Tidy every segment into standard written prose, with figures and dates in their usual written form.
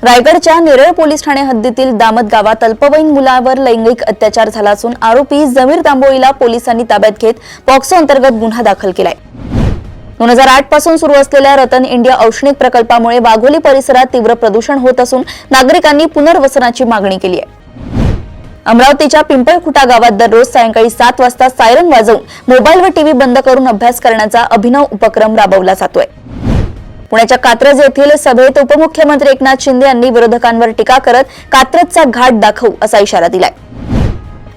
रायगडच्या नेरळ पोलीस ठाणे हद्दीतील दामत गावात अल्पवयीन मुलावर लैंगिक अत्याचार झाला असून आरोपी जमीर तांबोळीला पोलिसांनी ताब्यात घेत पॉक्सो अंतर्गत गुन्हा दाखल केलाय। 2008 पासून सुरू असलेल्या रतन इंडिया औष्णिक प्रकल्पामुळे वाघोली परिसरात तीव्र प्रदूषण होत असून नागरिकांनी पुनर्वसनाची मागणी केली आहे। अमरावतीच्या पिंपळखुटा गावात दररोज सायंकाळी 7 वाजता सायरन वाजवून मोबाईल व टीव्ही बंद करून अभ्यास करण्याचा अभिनव उपक्रम राबवला जातोय। पुण्याच्या कात्रज येथील सभेत उपमुख्यमंत्री एकनाथ शिंदे यांनी विरोधकांवर टीका करत कात्रजचा घाट दाखवू असा इशारा दिलाय।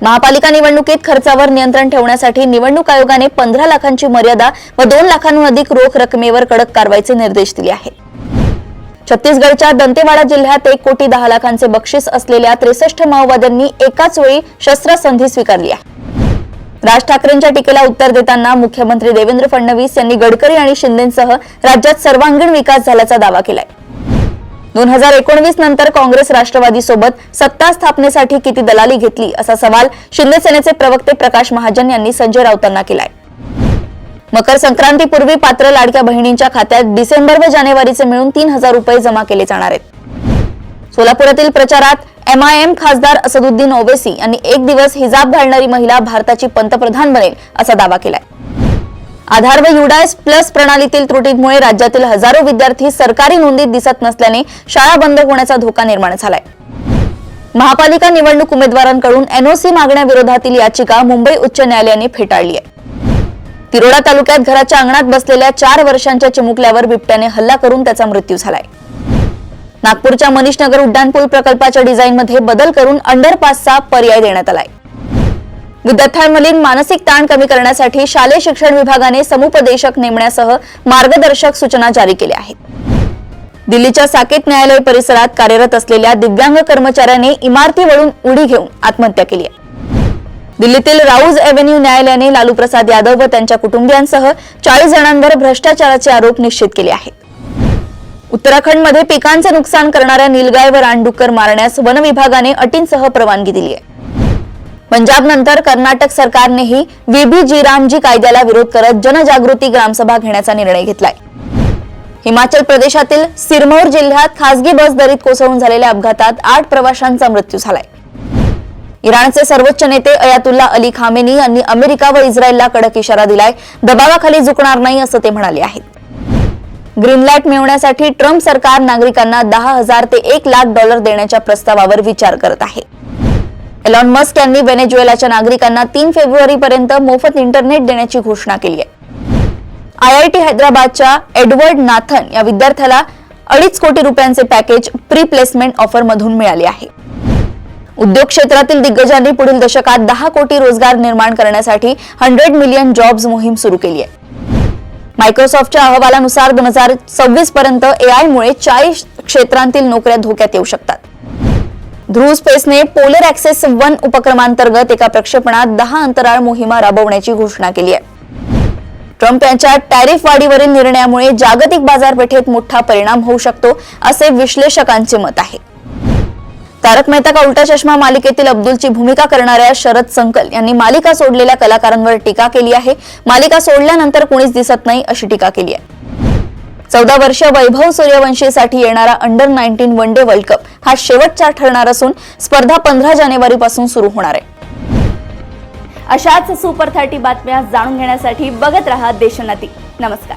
महापालिका निवडणुकीत खर्चावर नियंत्रण ठेवण्यासाठी निवडणूक आयोगाने 15 लाखांची मर्यादा व 2 लाखांहून अधिक रोख रकमेवर कडक कारवाईचे निर्देश दिले आहेत। छत्तीसगडच्या दंतेवाडा जिल्ह्यात 1 कोटी 10 लाखांचे बक्षीस असलेल्या 63 माओवाद्यांनी एकाच वेळी शस्त्रसंधी स्वीकारली आहे। राज ठाकरेंच्या टीकेला उत्तर देताना मुख्यमंत्री देवेंद्र फडणवीस यांनी गडकरी आणि शिंदेंसह राज्यात सर्वांगीण विकास झाल्याचा दावा केलाय। 2019 नंतर काँग्रेस राष्ट्रवादी सोबत सत्ता स्थापनेसाठी किती दलाली घेतली असा सवाल शिंदे सेनेचे प्रवक्ते प्रकाश महाजन यांनी संजय राऊतांना केलाय। मकर संक्रांतीपूर्वी पात्र लाडक्या बहिणींच्या खात्यात डिसेंबर व जानेवारीचे मिळून 3000 रुपये जमा केले जाणार आहेत। सोलापुरातील प्रचारात MIM खासदार असदुद्दीन ओवैसी यांनी 1 दिवस हिजाब घालणारी महिला भारताची पंतप्रधान बनेल असा दावा केलाय। आधार व युडायस प्लस प्रणालीतील त्रुटींमुळे राज्यातील हजारो विद्यार्थी सरकारी नोंदीत दिसत नसल्याने शाळा बंद होण्याचा धोका निर्माण झालाय। महापालिका निवडणूक उमेदवारांकडून NOC मागण्याविरोधातील याचिका मुंबई उच्च न्यायालयाने फेटाळली आहे। तिरोडा तालुक्यात घराच्या अंगणात बसलेल्या 4 वर्षांच्या चिमुकल्यावर बिबट्याने हल्ला करून त्याचा मृत्यू झालाय। नागपूरच्या मनीषनगर उड्डाणपूल प्रकल्पाच्या डिझाईनमध्ये बदल करून अंडरपासचा पर्याय देण्यात आलाय। विद्यार्थ्यांमधील मानसिक ताण कमी करण्यासाठी शालेय शिक्षण विभागाने समुपदेशक नेमण्यासह मार्गदर्शक सूचना जारी केल्या आहेत। दिल्लीच्या साकेत न्यायालय परिसरात कार्यरत असलेल्या दिव्यांग कर्मचाऱ्याने इमारती वळून उडी घेऊन आत्महत्या केली आहे। दिल्लीतील राऊज एव्हेन्यू न्यायालयाने लालू प्रसाद यादव व त्यांच्या कुटुंबियांसह 40 जणांवर भ्रष्टाचाराचे आरोप निश्चित केले आहेत। उत्तराखंडमध्ये पिकांचे नुकसान करणाऱ्या नीलगाय व रानडुक्कर मारण्यास वन विभागाने अटींसह परवानगी दिली आहे। पंजाब नंतर कर्नाटक सरकारनेही VBG रामजी कायद्याला विरोध करत जनजागृती ग्रामसभा घेण्याचा निर्णय घेतलाय। हिमाचल प्रदेशातील सिरमौर जिल्ह्यात खासगी बस दरीत कोसळून झालेल्या अपघातात 8 प्रवाशांचा मृत्यू झालाय। इराणचे सर्वोच्च नेते अयातुल्ला अली खामेनी यांनी अमेरिका व इस्रायलला कडक इशारा दिलाय। दबावाखाली झुकणार नाही असं ते म्हणाले आहेत। ग्रीनलँड मिळवण्यासाठी ट्रम्प सरकार नागरिकांना $10,000 ते $1 लाख देण्याच्या प्रस्तावावर विचार करत आहे। एलॉन मस्क यांनी व्हेनेझुएलाच्या नागरिकांना 3 फेब्रुवारीपर्यंत मोफत इंटरनेट देण्याची घोषणा केली आहे। IIT हैदराबादच्या एडवर्ड नाथन या विद्यार्थ्याला 2.5 कोटी रुपयांचे पॅकेज प्री प्लेसमेंट ऑफर मधून मिळाले आहे। उद्योग क्षेत्रातील दिग्गजांनी पुढील दशकात 10 कोटी रोजगार निर्माण करण्यासाठी 100 मिलियन जॉब्स मोहीम सुरू केली आहे। मायक्रोसॉफ्टच्या अहवालानुसार 2026 पर्यंत AI मुळे 40 क्षेत्रांतील नोकऱ्या धोक्यात येऊ शकतात। ध्रुव स्पेसने पोलर ॲक्सेस 1 उपक्रमांतर्गत एका प्रक्षेपणात 10 अंतराळ मोहिमा राबवण्याची घोषणा केली आहे। ट्रम्प यांच्या टॅरिफ वाढीवरील निर्णयामुळे जागतिक बाजारपेठेत मोठा परिणाम होऊ शकतो असे विश्लेषकांचे मत आहे। तारक मेहता का उल्टा चष्मा मालिकेतील अब्दुलची भूमिका करणाऱ्या शरद संकल यांनी मालिका सोडलेल्या कलाकारांवर टीका केली आहे। मालिका सोडल्यानंतर कोणीच दिसत नाही अशी टीका केली आहे। 14 वर्ष वैभव सूर्यवंशीसाठी येणारा under-19 one day world cup हा शेवटचा ठरणार असून स्पर्धा 15 जानेवारीपासून सुरू होणार आहे। अशाच सुपर 30 बातम्या जाणून घेण्यासाठी बघत रहा देशोन्नती। नमस्कार।